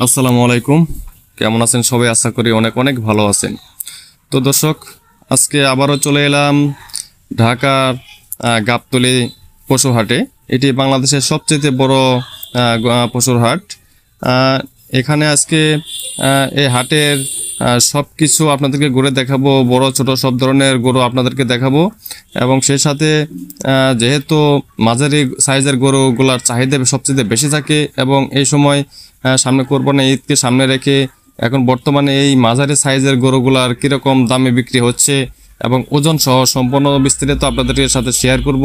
আসসালামু আলাইকুম। কেমন আছেন সবাই? আশা করি অনেক অনেক ভালো আছেন। তো দর্শক, আজকে আবারও চলে এলাম ঢাকার গাবতলী পশু হাটে। এটি বাংলাদেশের সবচেয়ে বড় পশুর হাট। এখানে আজকে এই হাটের সব কিছু আপনাদেরকে ঘুরে দেখাবো, বড় ছোট সব ধরনের গরু আপনাদেরকে দেখাবো। এবং সেই সাথে যেহেতু মাঝারি সাইজের গরুগুলার চাহিদা সবচেয়ে বেশি থাকে এবং এই সময় সামনে কোরবানি ঈদকে সামনে রেখে এখন বর্তমানে এই মাঝারি সাইজের গরুগুলার কীরকম দামে বিক্রি হচ্ছে এবং ওজন সহ সম্পূর্ণ বিস্তারিত আপনাদের সাথে শেয়ার করব।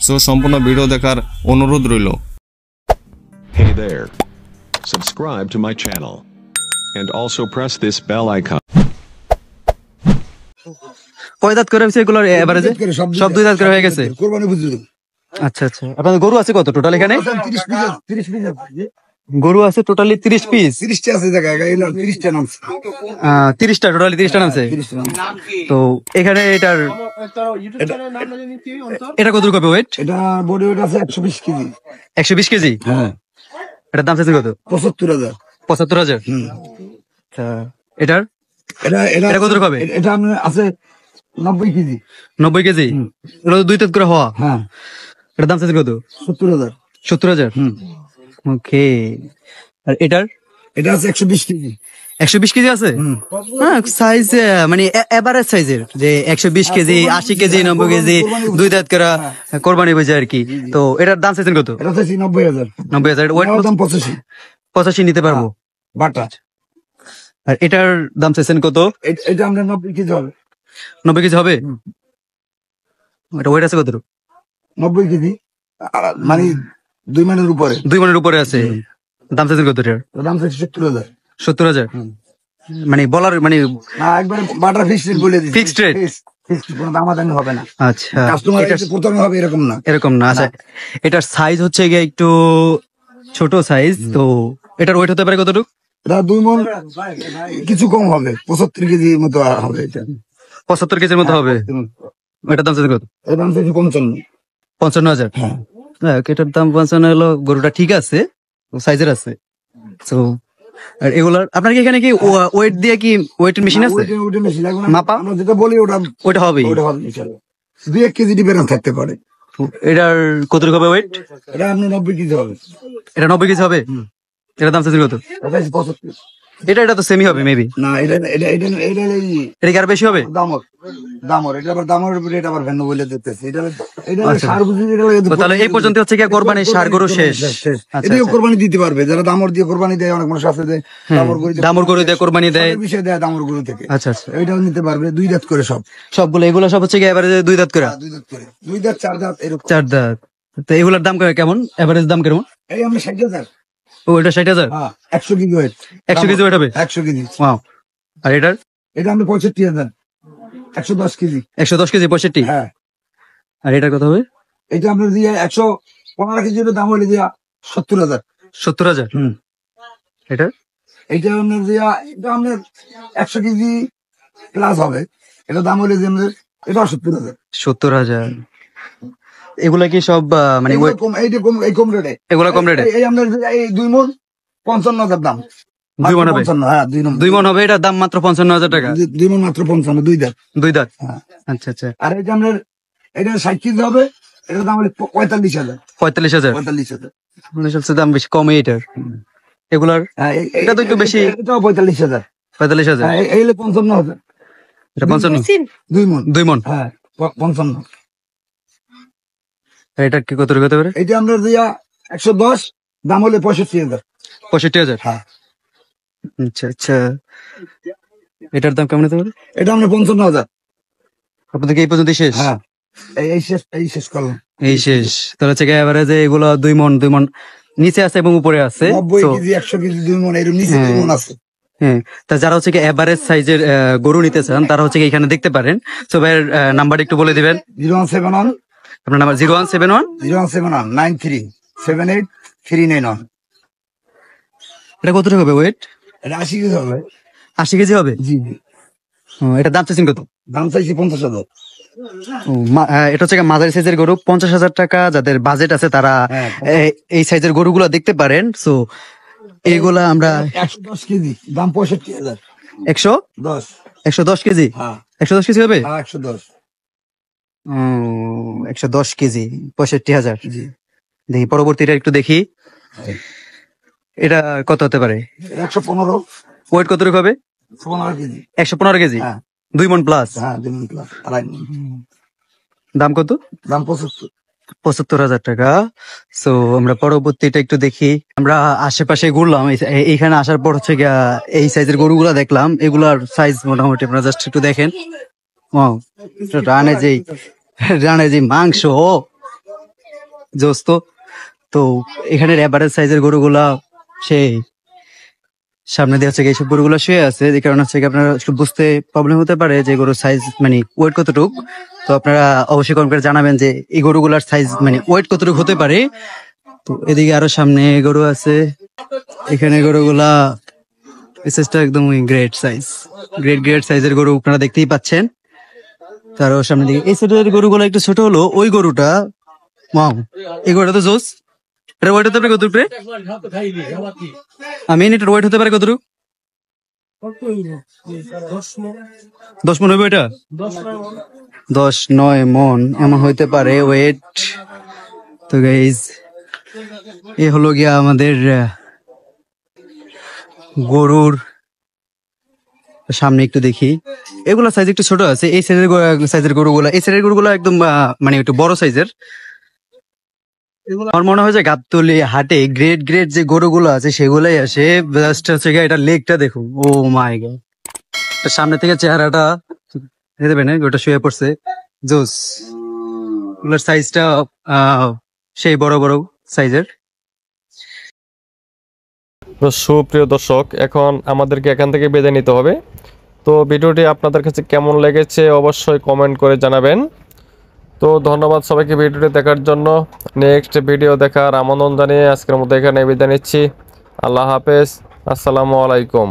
সো সম্পূর্ণ ভিডিও দেখার অনুরোধ রইল। Hey there. Subscribe to my channel. And also press this bell icon. কয় দাঁত করে হয়েছে এগুলোর এভারেজে? সব দুই দাঁত করে হয়ে গেছে। কোরবানি বুঝলি। আচ্ছা আচ্ছা, আপনাদের গরু আছে কত টোটাল এখানে? 30 পিস গরু আছে টোটালি 30 পিস। 30টা আছে জায়গায়, এগুলো 30টা নামছে। 30টা টোটালি 30টা নামছে। তো এখানে এটা কত হবে ওয়েট? এটা বডি ওয়েট আছে 120 কেজি। 120 কেজি? হ্যাঁ। এটার দাম চাইছে কত? 75,000। 75,000। আচ্ছা, এটার এটা কত হবে? এটা আছে 90 কেজি। 90 কেজি? এটা দুই দাঁত করে হওয়া। হ্যাঁ। এটার দাম চাইছে কত? 70,000। 70,000। ওকে। আর এটা আছে 120 কেজি। 120 কেজি আছে? হ্যাঁ, সাইজ মানে এভারেজ সাইজের, যে 120 কেজি, 80 কেজি, 90 কেজি, দুই দাঁত করা কোরবানি বুঝে আর কি। তো এটার দাম চাইছেন কত? এটা চাইছি 90,000। 90,000। ওয়েট দাম 85। 85 নিতে পারবো বাটা। আর এটার দাম চাইছেন কত? এটা আমরা 90 কেজি হবে। 90 কেজি হবে? এটা ওয়েট আছে কত? 90 কেজি, মানে 2 মানের উপরে। 2 মনের উপরে আছে। দাম চাইছেন কত এটার? দাম চাইছি 70,000। 70,000? মানে বলার মানে না, একবারে বাটার ফিক্সড রেট বলে দিই। Fixed rate? কোনো দামাদামি হবে না। আচ্ছা, কাস্টমার এসে প্রথমে হবে এরকম না। এরকম না। আচ্ছা, এটার সাইজ হচ্ছে গিয়ে একটু ছোট সাইজ। তো এটার ওয়েট হতে পারে কতটুকু? এটা 2 মণ কিছু কম হবে, 75 কেজি মতো হবে। এটা 75 কেজির মতো হবে। এটার দাম চাইছে কত? এর দাম চাইছি 55। 55,000? হ্যাঁ। এটার দাম 55 হলো। গরুটা ঠিক আছে, সাইজের আছে। তো আর এগুলার আপনার কি এখানে কি ওয়েট দিয়ে কি ওয়েটের মেশিন আছে? ওটা মেশিন লাগবে না, মাপা? আমরা যেটা বলি ওটা হবেই। ওটা হবে ইনশাআল্লাহ। 2-1 কেজি ডিফারেন্স থাকতে পারে। এটার কতটুকু হবে ওয়েট? এটা আপনি 90 কেজি হবে। এটা 90 কেজি হবে? এটার দাম চাইছে কত? এটা 75। এটা তো সেমি হবে মেবি। না, এটা এটা কি আর বেশি হবে? দামর এটা আবার দামর উপরে এটা আবার ভেন্ন বলে দিতেছে। এটা সার বুঝি। তো তাহলে এই পর্যন্ত হচ্ছে কি কোরবানি সার গরু শেষ? এটাও কোরবানি দিতে পারবে যারা দামর দিয়ে কোরবানি দেয়। অনেক মানুষ আছে যে দামর গরু দিয়ে কোরবানি দেয়, বিষয় দেয় দামর গরু থেকে। আচ্ছা আচ্ছা, এটাও নিতে পারবে। 2 দাঁত করে সবগুলো এগুলো সব হচ্ছে কি এভারেজে 2 দাঁত করে? 2 দাঁত করে, 2 দাঁত 4 দাঁত এরকম। 4 দাঁত। তো এগুলোর দাম কেমন? এভারেজ দাম কেমন? এই আমরা 60,000। ও, এটা 60,000? হ্যাঁ, 100 কেজি ওয়েট। 100 কেজি ওয়েট হবে? 100 কেজি। ওয়াও। আর এটা আমরা 65,000। 110 কেজি। 110 কেজি 65? হ্যাঁ। আর এটার কত হবে? এটা আমরা দিয়ে 115 কেজির দাম হলে দিয়া 70,000। 70,000? এটা আপনার দিয়া এটা আপনার 100 কেজি প্লাস হবে। এটা দাম হলে যে আমাদের এটা 70,000। 70,000? এগুলা কি সব মানে কম রেটে? এগুলা কম রেটে? এই আপনার এই 2 মণ 55,000 দাম। 2 মণ হবে? 55। হ্যাঁ, 2 মণ হবে। এটার দাম মাত্র 55,000 টাকা? 2 মণ মাত্র 55, 2 দাঁত। 2 দাঁত? হ্যাঁ। আচ্ছা আচ্ছা। আর এটা আপনার এটা 60 কেজি হবে। এটার দাম হলে 45,000। 45,000? 45,000 মানে সবচেয়ে দাম বেশি কম এটার। এগুলার এটা তো একটু বেশি। এটাও 45,000। 45,000? এই হলে 55,000। এটা 55? 2 মণ। 2 মণ? হ্যাঁ, 55। এটা কি কত হতে পারে? এটা আমরা দিয়া 110, দাম হলে 65,000। 65,000? হ্যাঁ। আচ্ছা আচ্ছা। এটার দাম কেমন হতে পারে? এটা আমরা 55,000। আপনাদের কি এই পর্যন্ত শেষ? হ্যাঁ, এই শেষ করলাম। এই শেষ। তাহলে হচ্ছে এভারেজে এগুলো 2 মণ নিচে আছে এবং উপরে আছে। 90 কেজি, 100 কেজি, 2 মণ এর নিচে 2 মণ আছে। হ্যাঁ, তা যারা হচ্ছে এভারেজ সাইজের গরু নিতে চান তারা হচ্ছে এখানে দেখতে পারেন। তো ভাইয়ের নাম্বারটা একটু বলে দিবেন। 0171 আপনার নাম্বার 0171 93 78 391। এটা কতটুকু হবে ওয়েট? এটা 80 কেজি হবে। 80 কেজি হবে? জি জি। এটা দাম চাইছেন কত? দাম চাইছি 50,000। এটা হচ্ছে মাঝারি সাইজের গরু, 50,000 টাকা। যাদের বাজেট আছে তারা এই সাইজের গরুগুলো দেখতে পারেন। সো এগুলা আমরা 110 কেজি দাম 65,000 একশো 10 110 কেজি হ্যাঁ 110 কেজি হবে 110 110 কেজি 65,000 জি দেখি পরবর্তীটা একটু দেখি এটা কত হতে পারে 115 ওয়েট কতটুকু হবে 15 কেজি 115 কেজি হ্যাঁ 2 মণ প্লাস হ্যাঁ 2 মিনিট প্লাস আড়াই মিনিট। দাম কত দাম 75 75,000 টাকা। সো আমরা পরবর্তীটা একটু দেখি। আমরা আশেপাশে ঘুরলাম, এইখানে আসার পর হচ্ছে গিয়া এই সাইজের গরুগুলা দেখলাম, এগুলার সাইজ মোটামুটি আপনারা জাস্ট একটু দেখেন। রানে যে মাংস জোস্ত, তো এখানের এভারেজ সাইজের গরুগুলা সেই সামনে দিয়ে হচ্ছে এইসব গরুগুলা শুয়ে আছে, যে কারণে হচ্ছে আপনারা একটু বুঝতে প্রবলেম হতে পারে যে গরুর সাইজ মানে ওয়েট কতটুক। তো আপনারা অবশ্যই কমেন্ট করে জানাবেন যে এই গরুগুলার সাইজ মানে ওয়েট কতটুকু হতে পারে। তো এদিকে আরো সামনে গরু আছে, এখানে গরুগুলা সাইজটা একদম গ্রেট সাইজ, গ্রেট সাইজের গরু আপনারা দেখতেই পাচ্ছেন। তারও সামনে দিকে এই সাইডের গরুগুলা একটু ছোট হলো, ওই গরুটা এই গরুটা তো জোস। এটা ওয়েট হতে পারে কতটুকু? আমি এটার ওয়েট হতে পারে কতটুকু? 10 মণ হবে এটা? 10-9 মণ এমন হইতে পারে ওয়েট। তো গাইজ এ হলো গিয়া আমাদের গরুর সামনে একটু দেখি, এগুলা সাইজ একটু ছোট আছে। এই সাইজের গরুগুলা, এই সাইজের গরুগুলা একদম মানে একটু বড় সাইজের। আমার মনে হয় যে গাবতলী হাটে গ্রেড যে গরুগুলো আছে সেগুলাই আসে। জাস্ট হচ্ছে এটা লেগটা দেখুন, ও মাই গড, সামনে থেকে চেহারাটা দেখতে পেন, ওটা শুয়ে পড়ছে জোস। ওগুলোর সাইজটা সেই বড় বড় সাইজের। তো সুপ্রিয় দর্শক, এখন আমাদেরকে এখান থেকে বিদায় নিতে হবে। তো ভিডিওটি আপনাদের কাছে কেমন লেগেছে অবশ্যই কমেন্ট করে জানাবেন। তো ধন্যবাদ সবাইকে ভিডিওটি দেখার জন্য। নেক্সট ভিডিও দেখার আমন্ত্রণ জানিয়ে আজকের মতো এখানে বিদায় নিচ্ছি। আল্লাহ হাফেজ, আসসালামু আলাইকুম।